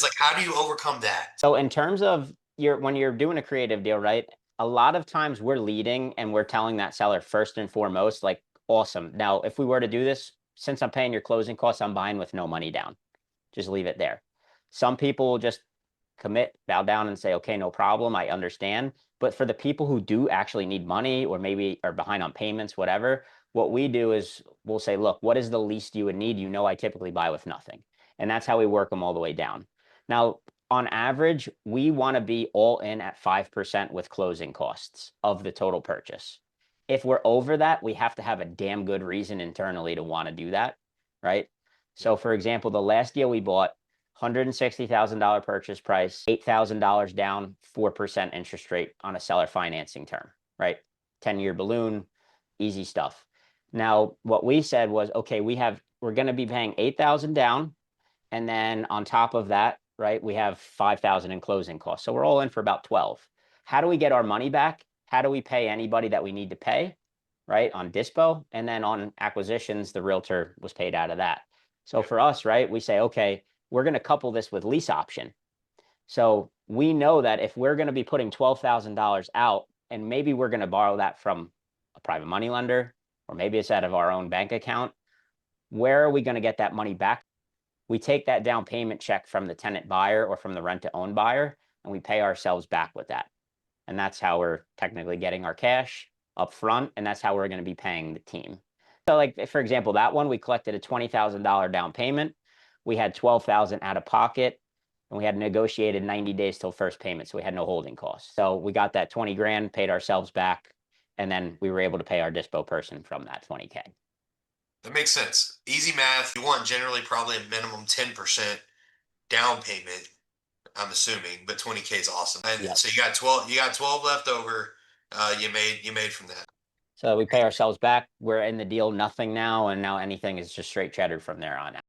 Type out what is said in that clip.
Like, how do you overcome that? So in terms of when you're doing a creative deal, right? A lot of times we're leading and we're telling that seller first and foremost, like, awesome. Now, if we were to do this, since I'm paying your closing costs, I'm buying with no money down. Just leave it there. Some people will just commit, bow down, and say, okay, no problem. I understand. But for the people who do actually need money or maybe are behind on payments, whatever, what we do is we'll say, look, what is the least you would need? You know, I typically buy with nothing. And that's how we work them all the way down. Now, on average, we want to be all in at 5% with closing costs of the total purchase. If we're over that, we have to have a damn good reason internally to want to do that, right? So, for example, the last deal we bought, $160,000 purchase price, $8,000 down, 4% interest rate on a seller financing term, right? 10-year balloon, easy stuff. Now, what we said was, okay, we're going to be paying 8,000 down, and then on top of that, right, we have 5,000 in closing costs. So we're all in for about 12. How do we get our money back? How do we pay anybody that we need to pay, right, on dispo? And then on acquisitions, the realtor was paid out of that. So for us, right, we say, okay, we're going to couple this with lease option. So we know that if we're going to be putting $12,000 out, and maybe we're going to borrow that from a private money lender, or maybe it's out of our own bank account, where are we going to get that money back? We take that down payment check from the tenant buyer or from the rent to own buyer, and we pay ourselves back with that. And that's how we're technically getting our cash up front, and that's how we're going to be paying the team. So, like, for example, that one, we collected a $20,000 down payment. We had 12,000 out of pocket, and we had negotiated 90 days till first payment, so we had no holding costs. So we got that 20 grand, paid ourselves back, and then we were able to pay our dispo person from that 20K. That makes sense. Easy math. You want generally probably a minimum 10% down payment, I'm assuming, but 20K is awesome. And Yep. so you got 12 left over. You made from that. So we pay ourselves back. We're in the deal, nothing now, and now anything is just straight cheddar from there on out.